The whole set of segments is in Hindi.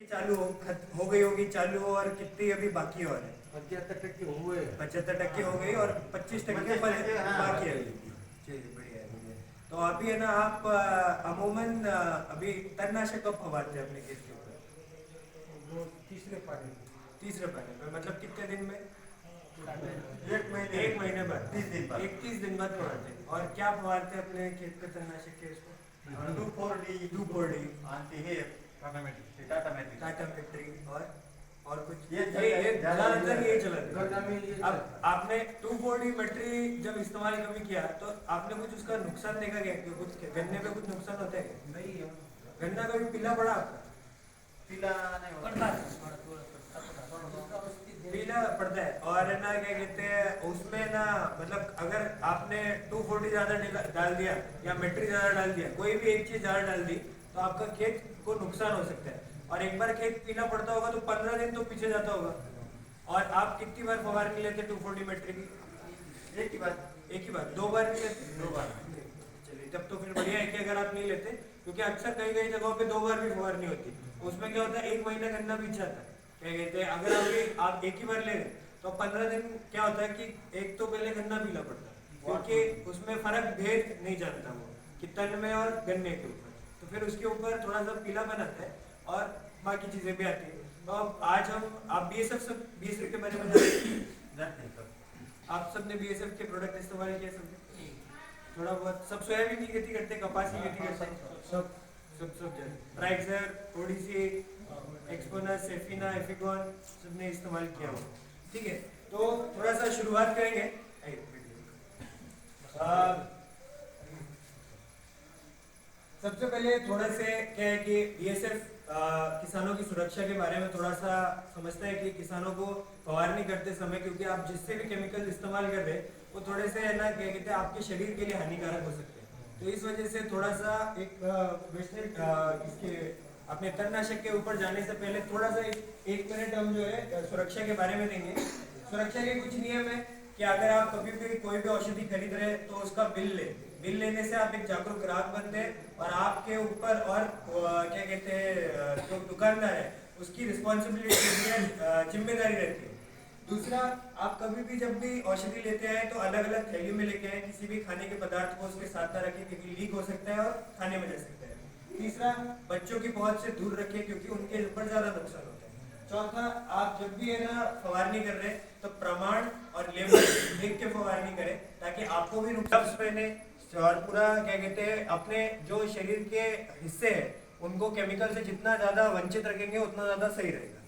चालू हो गई होगी चालू, और कितनी अभी बाकी और है? 75% हुए। 75% हो गई और 25% बाकी है अभी। चलिए बढ़िया है, बढ़िया है। तो अभी है ना, आप अमूमन अभी तणनाशक कब फवारते हैं अपने खेत के ऊपर? वो तीसरे पानी तीसरे पानी में, मतलब कितने दिन में? एक महीने बाद, 30 दिन बाद फवारते हैं। और क्या फवारते हैं अपने खेत पे तणनाशक के? इसको 2,4-D आती है टाटा मैट्री और कुछ ये ज्यादातर यही चला गन्ना में ये अब आपने 2,4-D मैट्री जब इस्तेमाल कभी किया तो आपने कुछ उसका नुकसान देखा क्या कि कुछ गन्ने पे कुछ नुकसान होता है क्या? नहीं है। गन्ना कभी पीला पड़ा आपका? पीला नहीं पड़ता है, पीला पड़ता है। और है ना, क्या कहते हैं उसमें ना, मतलब अगर आपने 2,4-D ज्यादा डाल दिया या मैट्री ज्यादा डाल दिया, कोई भी एक चीज ज्यादा डाल दी, तो आपका खेत को नुकसान हो सकता है। और एक बार खेत पीला पड़ता होगा तो 15 दिन तो पीछे जाता होगा। और आप कितनी बार फवारनी लेते 2,4-D मैट्री की? एक ही बात। 2 बार नहीं लेते? 2 बार। चलिए, तब तो फिर बढ़िया है कि अगर आप नहीं लेते, क्योंकि अक्सर कई कई जगहों पे 2 बार भी फवारनी होती है। उसमें क्या होता है, 1 महीना गन्ना पीछे आता है। क्या कहते हैं, अगर आप एक ही बार ले रहे तो 15 दिन क्या होता है कि एक तो पहले गन्ना पीला पड़ता है, क्योंकि उसमें फर्क भेद नहीं जानता वो कि तन में और गन्ने के ऊपर, तो फिर उसके ऊपर थोड़ा सा पीला बनाता है और बाकी चीजें भी आती है। तो अब आज आप बीएसएफ के बारे में जानते हैं? आप सबने बीएसएफ के प्रोडक्ट इस्तेमाल किए? सबने थोड़ा बहुत? सब सोयाबीन की खेती करते, कपास की खेती करते हैं? सब ट्राइक्सर, ओडिसी, एक्सपोनस, सेफिना, एफिकॉन सबने इस्तेमाल किया हो। ठीक है, तो थोड़ा सा शुरुआत करेंगे। सबसे पहले थोड़ा से क्या है कि बीएसएफ किसानों की सुरक्षा के बारे में थोड़ा सा समझता है कि किसानों को फवारनी करते समय, क्योंकि आप जिससे भी केमिकल इस्तेमाल कर रहे हैं वो थोड़े से है ना, क्या कहते हैं, आपके शरीर के लिए हानिकारक हो सकते हैं। तो इस वजह से थोड़ा सा इसके अपने तणनाशक के ऊपर जाने से पहले थोड़ा सा 1 मिनट हम जो है सुरक्षा के बारे में देंगे। सुरक्षा के कुछ नियम है कि अगर आप कभी भी कोई भी औषधि खरीद रहे हैं तो उसका बिल लेने से आप एक जागरूक ग्राहक बनते हैं, और आपके ऊपर और क्या कहते हैं जो दुकानदार है उसकी रिस्पॉन्सिबिलिटी जिम्मेदारी रहती है। दूसरा, आप कभी भी जब भी औषधि लेते हैं तो अलग अलग थैली में लेके आए, किसी भी खाने के पदार्थ को उसके साथ ना रखें क्योंकि लीक हो सकता है और खाने में जा सकता है। तीसरा, बच्चों की पहुंच से दूर रखें क्योंकि उनके ऊपर ज्यादा नुकसान होता है। चौथा, आप जब भी है ना फवारनी कर रहे हैं तो प्रमाण और लेवल देख के फवारनी करें ताकि आपको भी नुकसान पहने, और पूरा क्या कहते हैं अपने जो शरीर के हिस्से हैं उनको केमिकल से जितना ज्यादा वंचित रखेंगे उतना ज्यादा सही रहेगा।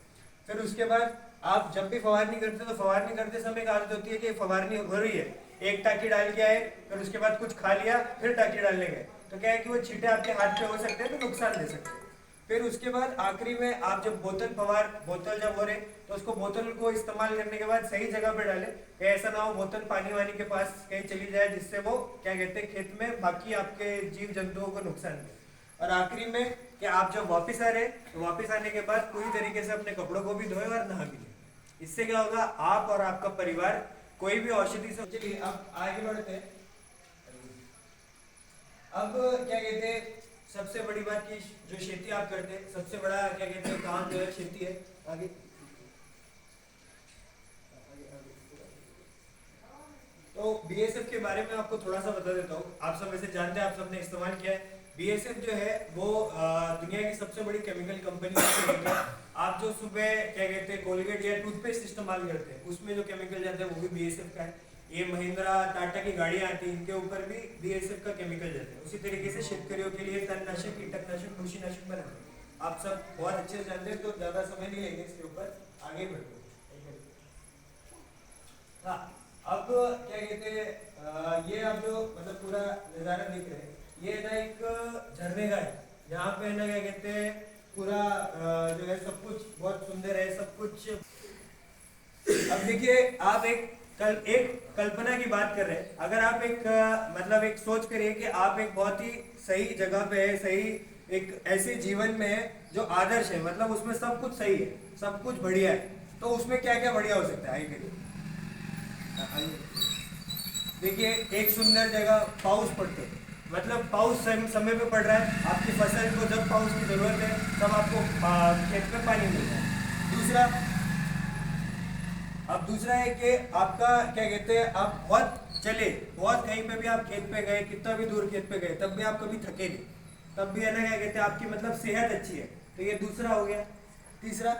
फिर उसके बाद आप जब भी फवारनी करते हो तो फवारनी करते समय एक आदत होती है कि फवारनी हो रही है, एक टाकी डाल के आए, फिर उसके बाद कुछ खा लिया, फिर टाकी डालने गए, तो क्या है कि वो छींटे आपके हाथ पे हो सकते हैं तो नुकसान दे सकते हैं। फिर उसके बाद आखिरी में आप जब बोतल जब हो रहे तो उसको बोतल को इस्तेमाल करने के बाद सही जगह पे डालें, ऐसा ना हो बोतल पानी वानी के पास कहीं चली जाए जिससे वो क्या कहते हैं खेत में बाकी आपके जीव जंतुओं को नुकसान दे। और आखिरी में कि आप जब वापस आ रहे तो वापस आने के बाद पूरी तरीके से अपने कपड़ों को भी धोए और नहा भी लें। इससे क्या होगा, आप और आपका परिवार कोई भी औषधि से। चलिए अब आगे बढ़ते हैं। अब क्या कहते हैं, सबसे बड़ी बात की जो खेती आप करते हैं, सबसे बड़ा क्या कहते हैं काम जो है खेती है। आगे तो बीएसएफ के बारे में आपको थोड़ा सा बता देता हूँ। आप सब वैसे जानते हैं, आप सबने इस्तेमाल किया है। बीएसएफ जो है वो दुनिया की सबसे बड़ी केमिकल कंपनी है। आप जो सुबह क्या कहते हैं कोलगेट या टूथपेस्ट इस्तेमाल करते हैं उसमें जो केमिकल जाता है वो भी बीएसएफ का है। ये महिंद्रा टाटा की गाड़ियां आती हैं, इनके ऊपर भी बीएसएफ का केमिकल जाता है। उसी तरीके से शेतकरियों के लिए तणनाशक, कीटकनाशक, कृषिनाशक बनाते हैं। आप सब बहुत अच्छे से जानते हैं, तो ज्यादा समय नहीं लेंगे इसके ऊपर, आगे बढ़ते हैं। हाँ, अब क्या कहते हैं ये आप जो मतलब पूरा नज़ारा देख रहे हैं, ये ना एक झरने का है। यहाँ पे ना क्या कहते हैं पूरा जो है सब कुछ बहुत सुंदर है, सब कुछ। अब देखिए, आप एक कल्पना की बात कर रहे हैं। अगर आप मतलब एक सोच करिए कि आप एक बहुत ही सही जगह पे है, सही एक ऐसे जीवन में है जो आदर्श है, मतलब उसमें सब कुछ सही है, सब कुछ बढ़िया है, तो उसमें क्या क्या बढ़िया हो सकता है? देखिए, एक सुंदर जगह, पाउस पड़ते, मतलब पाउस समय पे पड़ रहा है, आपकी फसल को जब पाउस की जरूरत है तब आपको खेत में पानी मिल रहा है। दूसरा, अब दूसरा है कि आपका क्या कहते हैं, आप बहुत कहीं पे भी आप खेत पे गए, कितना भी दूर खेत पे गए, तब भी आप कभी थके नहीं, तब भी है ना क्या कहते हैं आपकी मतलब सेहत अच्छी है। तो ये दूसरा हो गया। तीसरा,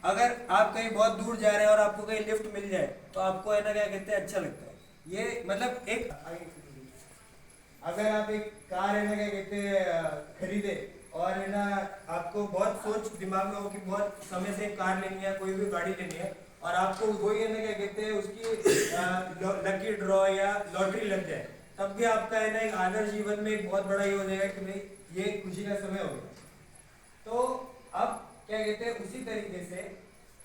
अगर आप कहीं बहुत दूर जा रहे हैं और आपको कहीं लिफ्ट मिल जाए तो आपको है ना क्या कहते हैं अच्छा लगता है। ये मतलब एक, अगर आप एक कार है ना क्या कहते हैं खरीदे और है ना आपको बहुत सोच दिमाग में हो कि बहुत समय से कार लेनी है, कोई भी गाड़ी लेनी है, और आपको वही है ना क्या कहते हैं उसकी लकी ड्रॉ या लॉटरी लग जाए, तब भी आपका है ना एक आदर्श जीवन में एक बहुत बड़ा ये हो जाएगा कि भाई ये खुशी का समय हो गया। तो अब क्या कहते हैं उसी तरीके से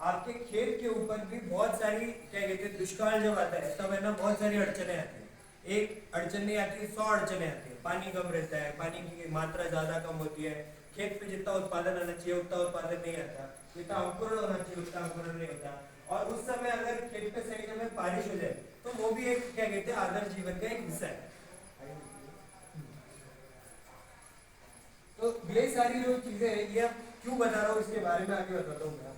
आपके खेत के ऊपर भी बहुत सारी क्या कहते हैं दुष्काल जब आता है तब है ना बहुत सारी अड़चने आती है। एक अड़चन नहीं आती, 100 अड़चने आती है। पानी कम रहता है, पानी की मात्रा ज्यादा कम होती है, खेत पे जितना उत्पादन आना चाहिए उतना उत्पादन नहीं आता, जितना अंकुरण होना चाहिए उतना अंकुरण नहीं होता। और उस समय अगर खेत पे सही समय बारिश हो जाए तो वो भी एक क्या कहते हैं आदर्श जीवन का एक हिस्सा है। तो ये सारी जो चीजें हैं ये अब क्यों बता रहा हूँ इसके बारे में आगे बताता हूँ मैं।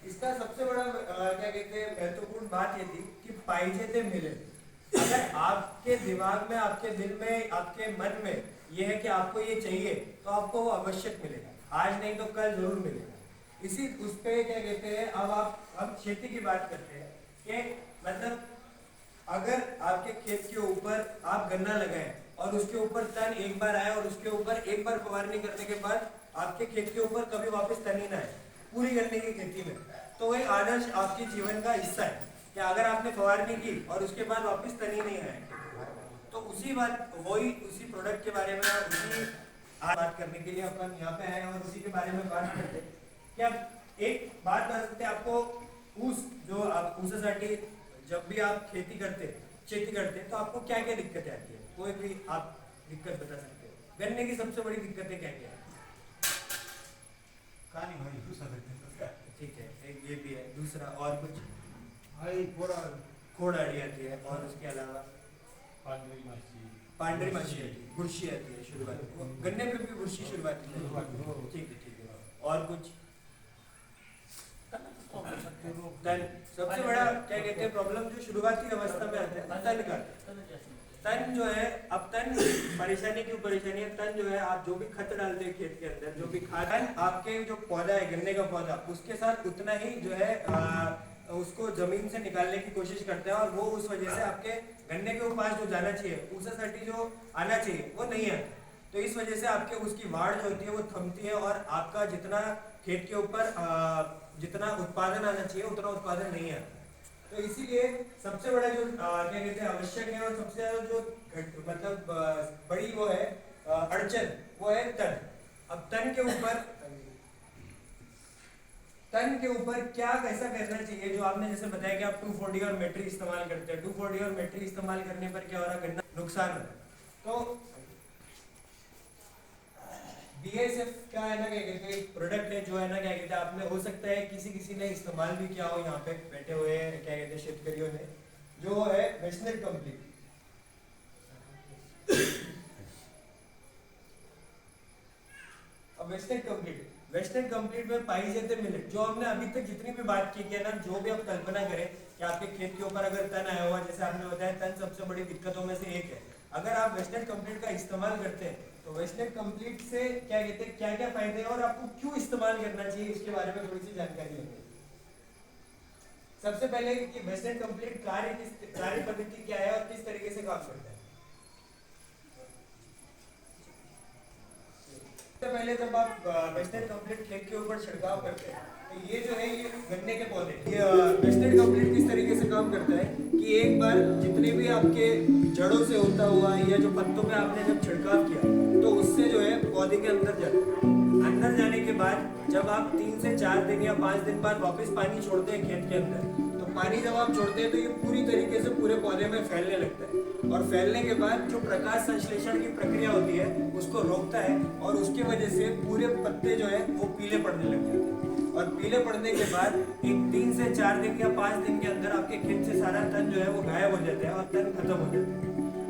इसका सबसे बड़ा क्या कहते हैं महत्वपूर्ण बात ये थी कि पाइजे थे मिले। अगर आपके दिमाग में, आपके दिल में, आपके मन में ये है कि आपको ये चाहिए तो आपको वो आवश्यक मिलेगा, आज नहीं तो कल जरूर मिलेगा। इसी उस पे क्या कहते हैं, अब खेती की बात करते हैं कि मतलब अगर आपके खेत के ऊपर आप गन्ना लगाएं और उसके ऊपर तन एक बार आए और उसके ऊपर एक बार फवारनी करने के बाद आपके खेत के ऊपर कभी वापस तन ही ना आए पूरी गन्ने की खेती में, तो वही आदर्श आपके जीवन का हिस्सा है कि अगर आपने फवारनी की और उसके बाद वापस तन ही नहीं आए, तो उसी प्रोडक्ट के बारे में उसी बात करने के लिए अपन यहाँ पे आए और उसी के बारे में बात करते हैं कि अब एक बात बता सकते हैं आपको, जो आप ऊसासाठी जब भी आप खेती करते तो आपको क्या क्या दिक्कतें आती है, कोई भी आप दिक्कत बता सकते हो। गन्ने की सबसे बड़ी दिक्कतें क्या क्या है? कहानी भाई दूसरा करते हैं। ठीक है, एक ये भी है। दूसरा और कुछ? भाई खोड़ आड़ी आती है और उसके अलावा पांडरी माछी आती है, बुरशी आती है शुरुआत में, गन्ने पे भी बुरशी शुरुआती है। ठीक है। और कुछ? तन सबसे बड़ा क्या कहते हैं प्रॉब्लम जो शुरुआती अवस्था में आता है तन का। तन जो है, अब तन परेशानी क्यों परेशानी है, तन जो है आप जो भी खत डालते हैं खेत के अंदर, जो भी खाद, आपके जो पौधा है गन्ने का पौधा उसके साथ उतना ही जो है उसको जमीन से निकालने की कोशिश करता है और वो उस वजह से आपके गन्ने के पास जो जाना चाहिए, ऊसासाठी जो आना चाहिए वो नहीं आता। तो इस वजह से आपके उसकी वाढ़ जो होती है वो थमती है और आपका जितना खेत के ऊपर जितना उत्पादन आना चाहिए उतना उत्पादन नहीं आता। तो इसीलिए सबसे बड़ा जो क्या कहते हैं आवश्यक है और सबसे ज्यादा जो मतलब बड़ी वो है अड़चन, वो है तन। अब तन के ऊपर क्या कैसा करना चाहिए, जो आपने जैसे बताया कि आप 2,4-D और मेट्री इस्तेमाल करते हैं। 2,4-D और मेट्री इस्तेमाल करने पर क्या हो रहा है, गन्ना नुकसान हो रहा है। तो BASF का है ना क्या कहते हैं प्रोडक्ट है जो है ना क्या कहते हैं आपने हो सकता है किसी ने इस्तेमाल भी किया हो, यहाँ पे बैठे हुए क्या कहते हैं शेतकरियों ने, जो है वेस्टर्न कंप्लीट। अब वेस्टर्न कंप्लीट में पाई जाते मिलेट, जो हमने अभी तक जितनी भी बात की है ना, जो भी आप कल्पना करें कि आपके खेत के ऊपर अगर तन आया हुआ, जैसे आपने बताया तन सबसे बड़ी दिक्कतों में से एक है। अगर आप वेस्टर्न कंप्लीट का इस्तेमाल करते हैं तो वेस्टर्न कंप्लीट से क्या कहते हैं क्या क्या फायदे हैं और आपको क्यों इस्तेमाल करना चाहिए इसके बारे में थोड़ी सी जानकारी होगी। सबसे पहले कि वेस्टर्न कंप्लीट कार्य पद्धति क्या है और किस तरीके से काम करता है। सबसे पहले जब आप वेस्टर्न कंप्लीट खेत के ऊपर छिड़काव करते हैं तो ये जो है ये गन्ने के पौधे, ये वेस्टर्न कंप्लीट किस तरीके से काम करता है कि एक बार जितने भी आपके जड़ों से होता हुआ या जो पत्तों पे आपने जब छिड़काव किया तो उससे जो है पौधे के अंदर जाता है। अंदर जाने के बाद जब आप 3 से 4 दिन या 5 दिन बाद वापस पानी छोड़ते हैं खेत के अंदर, तो पानी जब आप छोड़ते हैं तो ये पूरी तरीके से पूरे पौधे में फैलने लगता है, और फैलने के बाद जो प्रकाश संश्लेषण की प्रक्रिया होती है उसको रोकता है, और उसके वजह से पूरे पत्ते जो है वो पीले पड़ने लग जाते हैं, और पीले पड़ने के बाद एक 3 से 4 दिन या 5 दिन के अंदर आपके खेत से सारा तन जो है वो गायब हो जाता है और तन खत्म हो जाता है।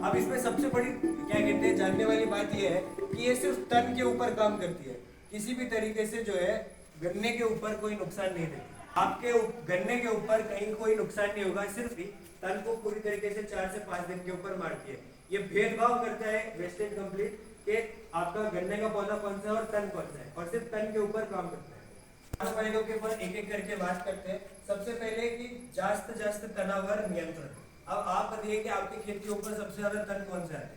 अब इसमें सबसे बड़ी क्या कहते हैं जानने वाली बात यह है कि ये सिर्फ तन के ऊपर काम करती है, किसी भी तरीके से जो है गन्ने के ऊपर कोई नुकसान नहीं देती। आपके गन्ने के ऊपर कहीं कोई नुकसान नहीं होगा, सिर्फ तन को पूरी तरीके से 4 से 5 दिन के ऊपर मारती है। ये भेदभाव करता है वेस्टेज कंप्लीट कि आपका गन्ने का पौधा कौन सा है और तन कौन सा है, और सिर्फ तन के ऊपर काम करता है। फायदों के ऊपर एक एक करके बात करते हैं। सबसे पहले कि जास्त तनावर नियंत्रण। अब आप बताइए कि आपके खेत के ऊपर सबसे ज्यादा तन कौन सा है?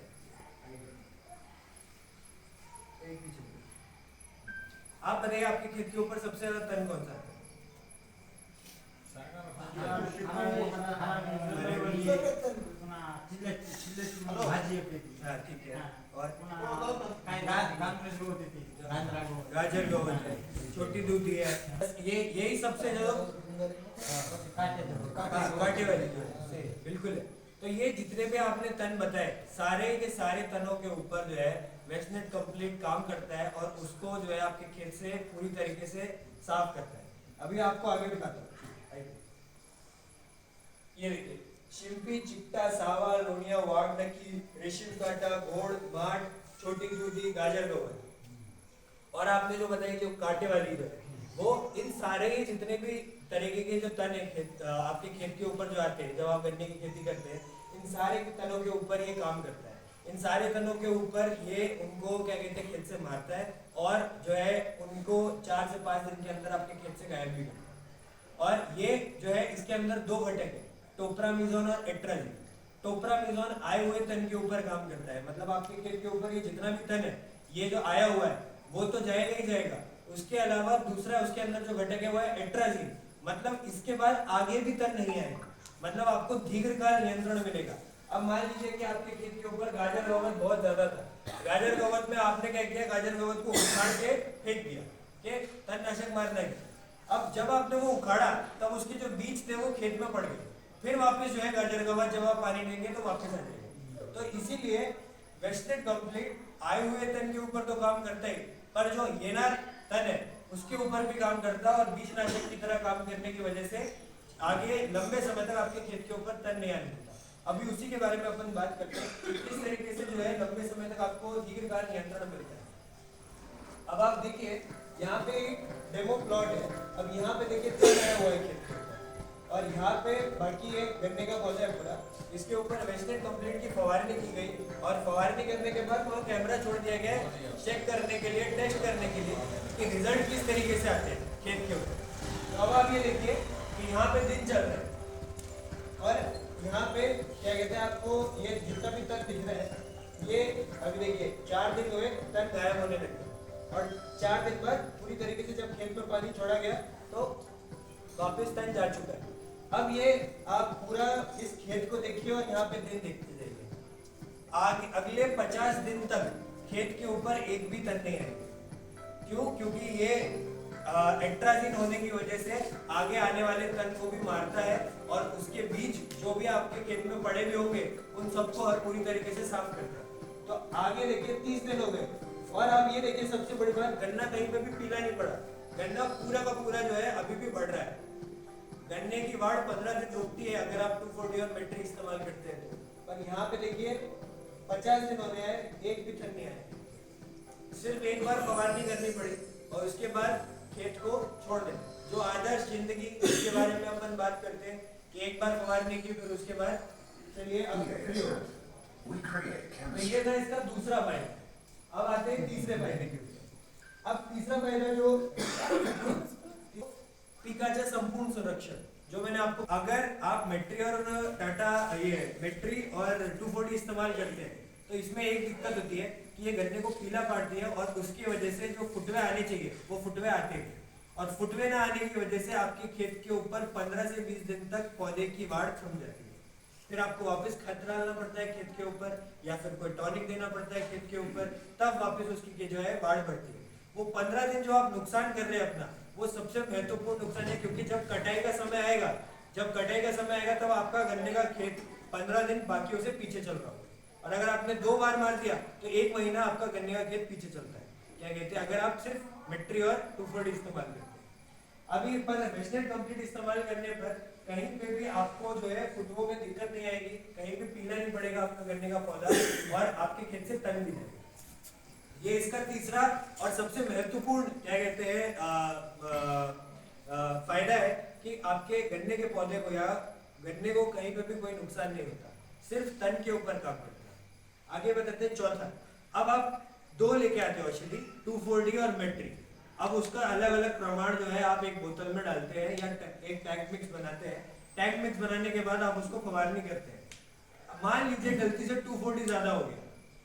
आप बताइए आपके खेत के ऊपर सबसे ज्यादा तन कौन सा है? ठीक है। और गाजर गवत है, छोटी दूधी है, ये यही सबसे ज्यादा कांटे वाली जो है, बिल्कुल है। तो ये जितने भी आपने तन बताए सारे के सारे तनों के ऊपर जो है वेस्टनेट कंप्लीट काम करता है और उसको जो है आपके खेत से पूरी तरीके से साफ करता है। अभी आपको आगे दिखाता हूँ। ये देखिए, शिंपी, चिट्टा, सावा, लोनिया, वागडकी, रेशम काटा, घोड़, माठ, छोटी दूधी, गाजर गवत, और आपने जो बताया जो कांटे वाली जो है वो इन सारे जितने भी तरीके के जो तन है आपके खेत के ऊपर जो आते हैं जब आप गन्ने की खेती करते हैं, इन सारे के तनों के ऊपर ये काम करता है। इन सारे तनों के ऊपर ये उनको क्या कहते हैं खेत से मारता है और जो है उनको 4 से 5 दिन के अंदर आपके खेत से गायब भी करता है। और ये जो है इसके अंदर 2 घटक है, टोप्रामिजोन और एट्राजिन। टोप्रामिजोन आए हुए तन के ऊपर काम करता है, मतलब आपके खेत के ऊपर ये जितना भी तन है ये जो आया हुआ है वो तो जाएगा ही जाएगा। उसके अलावा दूसरा उसके अंदर जो घटक है वो है एट्राजिन, मतलब इसके बाद आगे भी तन नहीं आएगा, मतलब आपको दीर्घकाल नियंत्रण मिलेगा। अब मान लीजिए कि आपके खेत के ऊपर गाजर गवत बहुत ज्यादा था, गाजर गवत में आपने क्या किया, गाजर गवत को उखाड़ के फेंक दिया कि तणनाशक मारना है। अब जब आपने वो उखाड़ा तब उसके जो बीज थे वो खेत में पड़ गए, फिर वापस जो है गाजर गवत जब आप पानी देंगे तो वापस आ जाएगा। तो इसीलिए वेस्टेड कंप्लीट आए हुए तन के ऊपर तो काम करता ही, पर जो येनार तन है उसके ऊपर भी काम करता है और बीजनाशक की तरह काम करने की वजह से आगे लंबे समय तक आपके खेत के ऊपर तन नहीं आने देता। अभी उसी के बारे में अपन बात करते हैं किस तरीके से जो है लंबे समय तक आपको दीर्घकाल नियंत्रण मिलता है। अब आप देखिए यहाँ पे एक डेमो प्लॉट है, अब यहाँ पे देखिए तन आया हुआ है खेत के ऊपर, और यहाँ पे बाकी एक गन्ने का पौधा है पूरा, इसके ऊपर वेस्टेड कंप्लीट की फवारनी की गई और फवारनी करने के बाद वहाँ कैमरा छोड़ दिया गया चेक करने के लिए, टेस्ट करने के लिए कि रिजल्ट किस तरीके से आते हैं खेत के ऊपर। तो अब आप ये देखिए कि यहाँ पे दिन चल रहा है और यहाँ पे क्या कहते हैं आपको ये जितना भी तन दिख रहा है ये अभी देखिए 4 दिन हुए तन गायब होने लगे, और 4 दिन बाद पूरी तरीके से जब खेत में पानी छोड़ा गया तो वापस तन जा चुका है। अब ये आप पूरा इस खेत को देखिए और यहाँ पे दिन देखते जाइए, आगे अगले 50 दिन तक खेत के ऊपर एक भी तन नहीं आएगा। क्यों? क्योंकि ये एट्राजिन होने की वजह से आगे आने वाले तन को भी मारता है और उसके बीज जो भी आपके खेत में पड़े हुए होंगे उन सबको हर पूरी तरीके से साफ करता है। तो आगे देखिए 30 दिन हो गए, और आप ये देखिए सबसे बड़ी बात, गन्ना कहीं पे भी पीला नहीं पड़ा, गन्ना पूरा का पूरा जो है अभी भी बढ़ रहा है। गन्ने की वाड़ 15 दिन रुकती है अगर आप 240 और मेट्रिक इस्तेमाल करते हैं तो, पर यहाँ पे देखिए 50 दिन हो गया है, एक भी तन नहीं आया। सिर्फ एक बार फवारनी करनी पड़ी और उसके बाद खेत को छोड़ दें। जो आदर्श जिंदगी के बारे में अपन बात करते हैं कि एक बार फवारनी की फिर उसके बाद चलिए अब फ्री हो। तो ये था इसका दूसरा फायदा। अब आते हैं तीसरे फायदे के ऊपर। अब तीसरा फायदा जो पिकाचे संपूर्ण संरक्षण, जो मैंने आपको, अगर आप मेट्री और टाटा ये मेट्री और 240 इस्तेमाल करते हैं तो इसमें एक दिक्कत होती है कि ये गन्ने को पीला पाड़ती है और उसकी वजह से जो फुटवे आने चाहिए वो फुटवे आते हैं, और फुटवे ना आने की वजह से आपके खेत के ऊपर 15 से 20 दिन तक पौधे की वाड़ थम जाती है। फिर आपको वापस खत डालना पड़ता है खेत के ऊपर या फिर कोई टॉनिक देना पड़ता है खेत के ऊपर, तब वापस उसकी जो है वाड़ बढ़ती है। वो 15 दिन जो आप नुकसान कर रहे हैं अपना, वो सबसे महत्वपूर्ण नुकसान है, क्योंकि जब कटाई का समय आएगा जब कटाई का समय आएगा तब आपका गन्ने का खेत 15 दिन बाकियों से पीछे चल रहा होगा। और अगर आपने 2 बार मार दिया तो 1 महीना आपका गन्ने का खेत पीछे चलता है। क्या कहते हैं, अगर आप सिर्फ मिट्टी और 2,4-D इस्तेमाल करते हैं। अभी पर वेस्टर्न कंप्लीट इस्तेमाल करने पर कहीं पे भी आपको जो है खुशबू में दिक्कत नहीं आएगी, कहीं भी पीला नहीं पड़ेगा आपका गन्ने का पौधा, और आपके खेत से तन भी जाएगा। ये इसका तीसरा और सबसे महत्वपूर्ण क्या कहते हैं फायदा है कि आपके गन्ने के पौधे को या गन्ने को कहीं पे भी कोई नुकसान नहीं होता, सिर्फ तन के ऊपर काम करता है। आगे बताते हैं चौथा। अब आप 2 लेके आते हो औषधि, 2,4-D और मेट्री। अब उसका अलग अलग प्रमाण जो है आप एक बोतल में डालते हैं या एक टैंक मिक्स बनाते हैं। टैंक मिक्स बनाने के बाद आप उसको फवारनी करते हैं। मान लीजिए गलती से 2,4-D ज्यादा हो गया,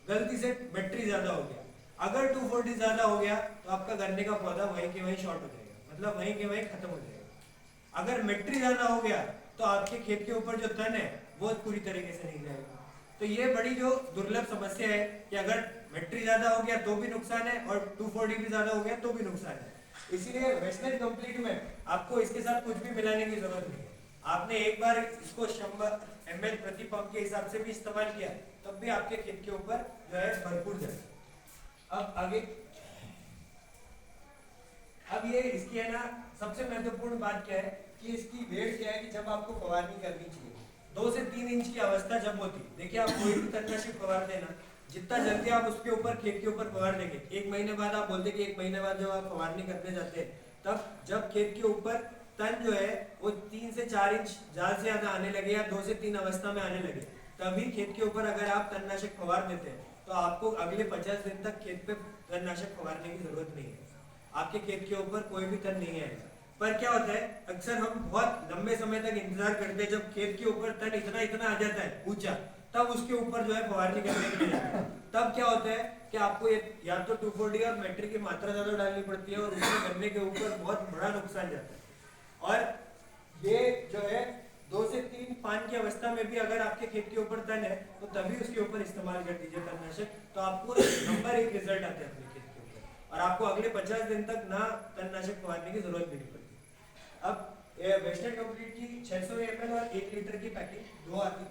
गलती से मेट्री ज्यादा हो गया। अगर 2,4-D ज्यादा हो गया तो आपका गन्ने का पौधा वहीं के वहीं शॉर्ट हो जाएगा, मतलब वहीं के वहीं खत्म हो जाएगा। अगर मेट्री ज्यादा हो गया तो आपके खेत के ऊपर जो तन है वो पूरी तरीके से नहीं जाएगा। तो ये बड़ी जो दुर्लभ समस्या है कि अगर मेट्री ज्यादा हो गया तो भी नुकसान है और 2,4-D भी ज्यादा हो गया तो भी नुकसान है। इसीलिए वेस्टर्न कंप्लीट में आपको इसके साथ कुछ भी मिलाने की जरूरत नहीं है। आपने एक बार इसको 100 ml प्रति पंप के हिसाब से भी इस्तेमाल किया तब भी आपके खेत के ऊपर जो है भरपूर जाएगा। अब आगे, अब ये इसकी है ना सबसे महत्वपूर्ण बात क्या है कि इसकी वेट क्या है कि जब आपको फवारनी करनी चाहिए 2 से 3 इंच की अवस्था जब होती, देखिए आप कोई भी तणनाशक फवार देना, जितना जल्दी आप उसके ऊपर खेत के ऊपर फवार देंगे, 1 महीने बाद आप बोलते कि 1 महीने बाद जब आप फवारनी करने जाते हैं तब जब खेत के ऊपर तन जो है वो 3 से 4 इंच ज्यादा से ज्यादा आने लगे या 2 से 3 अवस्था में आने लगे, तभी खेत के ऊपर अगर आप तणनाशक फवार देते हैं तो आपको अगले 50 दिन तक खेत पे तणनाशक फवारने की जरूरत नहीं है। आपके खेत के ऊपर कोई भी तन नहीं आएगा। पर क्या होता है, अक्सर हम बहुत लंबे समय तक इंतजार करते हैं जब खेत के ऊपर तन इतना इतना आ जाता है ऊंचा, तब उसके ऊपर जो है फवारनी करने के लिए जाते हैं। तब क्या होता है कि आपको या तो 2,4-D और मेट्री की मात्रा ज्यादा डालनी पड़ती है और उसमें गन्ने के ऊपर बहुत बड़ा नुकसान जाता है। और ये जो है 2 से 3 पान की अवस्था में भी अगर आपके खेत के ऊपर तन है तो तभी उसके ऊपर इस्तेमाल कर दीजिए तणनाशक, तो आपको नंबर 1 रिजल्ट आते हैं अपने खेत के ऊपर और आपको अगले 50 दिन तक ना तणनाशक फवारने की जरूरत भी नहीं पड़ती। अब वेस्टर्न कंप्लीट की 600 ml और 1 लीटर की पैकिंग 2 आती,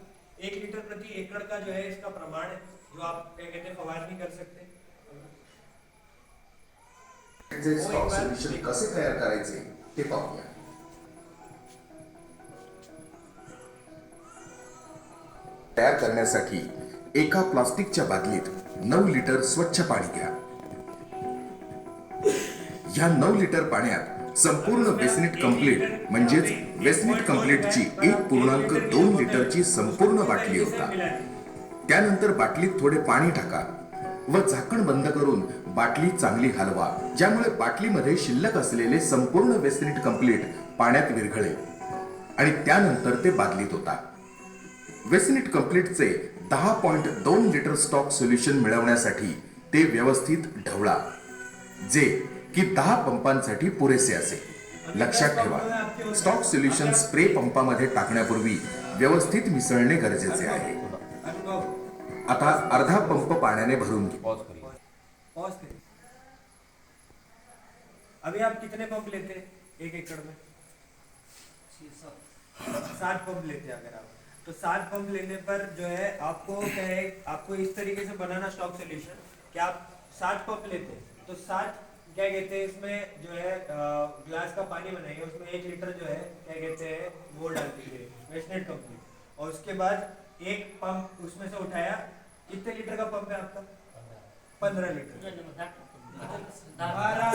1 लीटर प्रति एकड़ का जो है इसका प्रमाण है जो आप क्या कहते हैं फवारनी कर सकते हैं। स्टॉक सोल्यूशन कसे तयार करायचे ते पाहूया। तयार करण्यासाठी एका प्लास्टिकच्या बादलीत 9 लिटर स्वच्छ पाणी घ्या। या 9 लिटर पाण्यात संपूर्ण वेस्टनिट कंप्लीट म्हणजेच वेस्टनिट कंप्लीटची 1.2 लिटरची संपूर्ण बाटली होता। त्यानंतर बाटलीत थोडे पाणी टाका व झाकण बंद करून बाटली चांगली हलवा, ज्यामुळे बाटलीमध्ये शिल्लक असलेले संपूर्ण वेस्टनिट कंप्लीट पाण्यात विरघळेल आणि त्यानंतर ते बादलीत होता। वेस्टनिट कंप्लीटचे 10.2 लिटर स्टॉक सोल्युशन मिळवण्यासाठी ते व्यवस्थित ढवळा, जे की 10 पंपांसाठी पुरेसे असेल। लक्षात ठेवा, स्टॉक सोल्युशन स्प्रे पंपामध्ये टाकण्यापूर्वी व्यवस्थित मिसळणे गरजेचे आहे। आता अर्धा पंप पाण्याने भरून घ्या। पॉज करिए। अभी आप कितने पंप लेते हैं 1 एकड़ में? 7 पंप लेते हैं अगर आप, तो 7 पंप लेने पर जो है आपको क्या है, आपको इस तरीके से बनाना स्टॉक सोल्यूशन कि आप 7 पंप लेते हैं तो 7 क्या कहते हैं इसमें जो है ग्लास का पानी बनाइए, उसमें 1 लीटर जो है क्या कहते हैं वो डाल दीजिए वेस्टनिट कंपनी, और उसके बाद एक पंप उसमें से उठाया। कितने लीटर का पंप है आपका? 15 लीटर। 12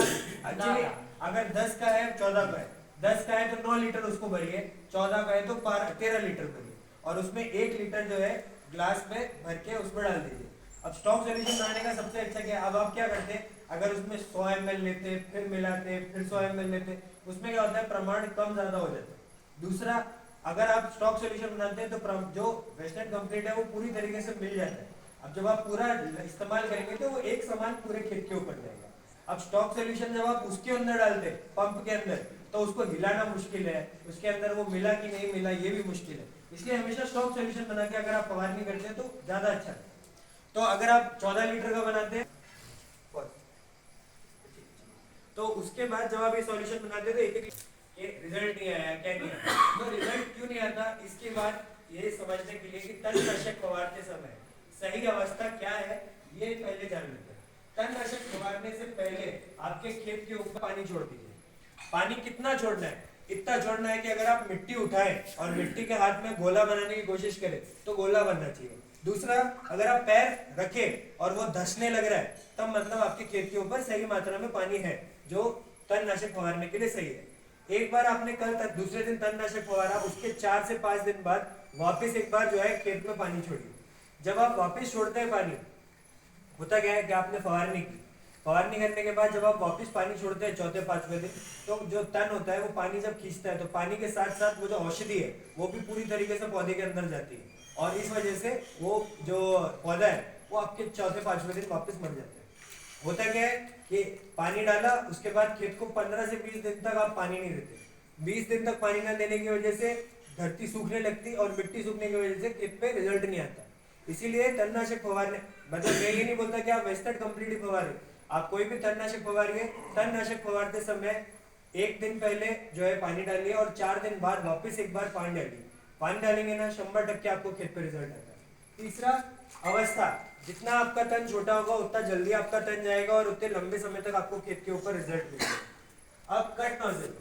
एक्चुअली अगर 10 का है 14 का है, 10 का है तो 9 लीटर उसको भरिए, 14 का है तो 13 लीटर भरिए और उसमें 1 लीटर जो है ग्लास में भर के उसमें डाल दीजिए। अब स्टॉक सोल्यूशन बनाने का सबसे अच्छा क्या है, अब आप क्या करते हैं, अगर उसमें 100 ml लेते फिर मिलाते फिर 100 ml लेते, उसमें क्या होता है प्रमाण कम ज्यादा हो जाता है। दूसरा, अगर आप स्टॉक सोल्यूशन बनाते हैं तो जो वेस्टर्न कंप्लीट है वो पूरी तरीके से मिल जाता है। अब जब आप पूरा इस्तेमाल करेंगे तो वो एक समान पूरे खेत के ऊपर जाएगा। अब स्टॉक सोल्यूशन जब आप उसके अंदर डालते पंप के अंदर तो उसको हिलाना मुश्किल है, उसके अंदर वो मिला कि नहीं मिला ये भी मुश्किल है। इसलिए हमेशा स्टॉक सोल्यूशन बना के अगर आप फवारनी करते हैं तो ज्यादा अच्छा है। तो अगर आप 14 लीटर का बनाते हैं तो उसके बाद जब आप ये सॉल्यूशन बनाते हैं तो एक कि रिजल्ट नहीं आया, क्या नहीं आया। तो रिजल्ट क्यों नहीं आता, इसके बाद ये समझने के लिए कि तणनाशक फवारते समय सही अवस्था क्या है ये पहले जान लेते हैं। तणनाशक फवारने से पहले आपके खेत के ऊपर पानी छोड़ दीजिए। पानी कितना छोड़ना है, इतना छोड़ना है कि अगर आप मिट्टी उठाएं और मिट्टी के हाथ में गोला बनाने की कोशिश करें तो गोला बनना चाहिए। दूसरा, अगर आप पैर रखें और वो धंसने लग रहा है तब मतलब आपके खेत के ऊपर सही मात्रा में पानी है जो तणनाशक फवारने के लिए सही है। एक बार आपने कल तक दूसरे दिन तणनाशक फवारा, उसके 4 से 5 दिन बाद वापस एक बार जो है खेत में पानी छोड़िए। जब आप वापस छोड़ते हैं पानी, होता क्या है कि आपने फवारनी की, फवारनी करने के बाद जब आप वापस पानी छोड़ते हैं चौथे 5वें दिन, तो जो तन होता है वो पानी जब खींचता है तो पानी के साथ साथ वो जो औषधि है वो भी पूरी तरीके से पौधे के अंदर जाती है और इस वजह से वो जो पौधा है वो आपके चौथे 5वें दिन वापस मर जाता है। होता क्या है कि पानी डाला, उसके बाद खेत को 15 से 20 दिन तक आप पानी नहीं देते। 20 दिन तक पानी ना देने की वजह से धरती सूखने लगती और मिट्टी सूखने की वजह से खेत पे रिजल्ट नहीं आता। इसीलिए तणनाशक फवारने, मतलब मैं ये नहीं बोलता कि आप वेस्टेड कंप्लीट ही फवारें, आप कोई भी तणनाशक फवारिए। तणनाशक फवारते समय 1 दिन पहले जो है पानी डालिए और 4 दिन बाद वापस एक बार पानी डालिए। पानी डालेंगे ना 100% आपको खेत पे रिजल्ट आता है। तीसरा, अवस्था, जितना आपका तन छोटा होगा उतना जल्दी आपका तन जाएगा और उतने लंबे समय तक आपको खेत के ऊपर रिजल्ट मिलेगा। अब कट नोजल,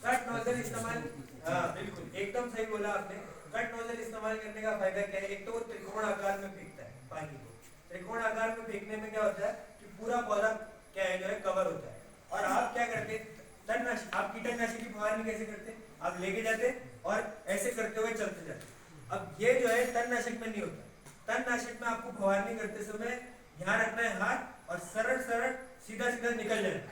कट नोजल इस्तेमाल, हाँ बिल्कुल एकदम सही बोला आपने। कट नोजल इस्तेमाल करने का फायदा क्या है, एक तो वो त्रिकोण आकार में फेंकता है पानी को। त्रिकोण आकार में फेंकने में क्या होता है कि पूरा पौधा क्या है जो है कवर होता है। और आप क्या करते हैं, तणनाशक, आप कीटनाशक की फवारनी कैसे करते हैं, आप लेके जाते और ऐसे करते हुए चलते जाते। अब ये जो है तणनाशक में नहीं होता। तणनाशक में आपको फवारनी करते समय ध्यान रखना है हाथ और सरल सरल सीधा सीधा निकल जाए,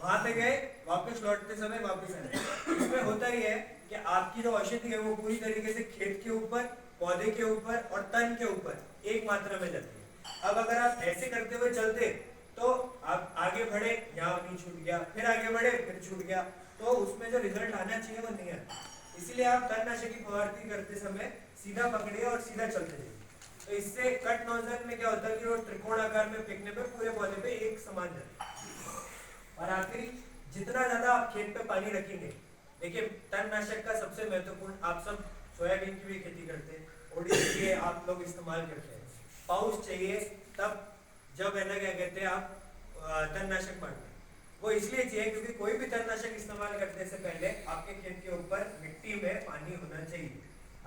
वहां पे गए वापस लौटते समय वापस आए। इसमें होता ही है कि आपकी जो औषधि है वो पूरी तरीके से खेत के ऊपर, पौधे के ऊपर और तन के ऊपर एक मात्रा में जाती है। अब अगर आप ऐसे करते हुए चलते तो आप आगे बढ़े, यहाँ नहीं छूट गया, फिर आगे बढ़े फिर छूट गया, तो उसमें जो रिजल्ट आना चाहिए वो नहीं आता। इसलिए आप तणनाशक की फवारनी करते समय सीधा पकड़िए और सीधा चलते जाइए। तो इससे कट नोजल में क्या होता है कि वो त्रिकोण आकार में फेंकने पे पूरे पौधे पे एक समान जाता है। और आखिरी, जितना ज्यादा आप खेत पे पानी रखेंगे, देखिए तणनाशक का सबसे महत्वपूर्ण, आप सब सोयाबीन की भी खेती करते हैं, ओडिसी के आप लोग इस्तेमाल करते हैं, पाउस चाहिए तब जब है ना क्या कहते हैं आप तणनाशक मारते हैं। वो इसलिए चाहिए क्योंकि कोई भी तणनाशक इस्तेमाल करने से पहले आपके खेत के ऊपर मिट्टी में पानी होना चाहिए।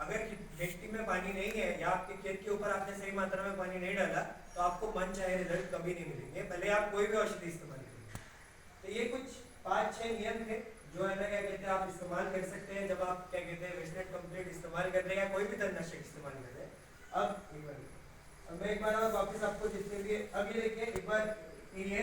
अगर मिट्टी में पानी नहीं है या आपके खेत के ऊपर आपने सही मात्रा में पानी नहीं डाला तो आपको मन चाहे रिजल्ट कभी नहीं मिलेंगे, भले आप कोई भी औषधि इस्तेमाल करें। तो ये कुछ 5-6 नियम थे जो है ना क्या कहते हैं आप इस्तेमाल कर सकते हैं जब आप क्या कहते हैं वेस्टेड कंप्लीट इस्तेमाल कर रहे हैं या कोई भी तणनाशक इस्तेमाल कर रहे हैं। अब मैं एक बार और वापस आपको जितने भी, अब ये देखिए एक बार ये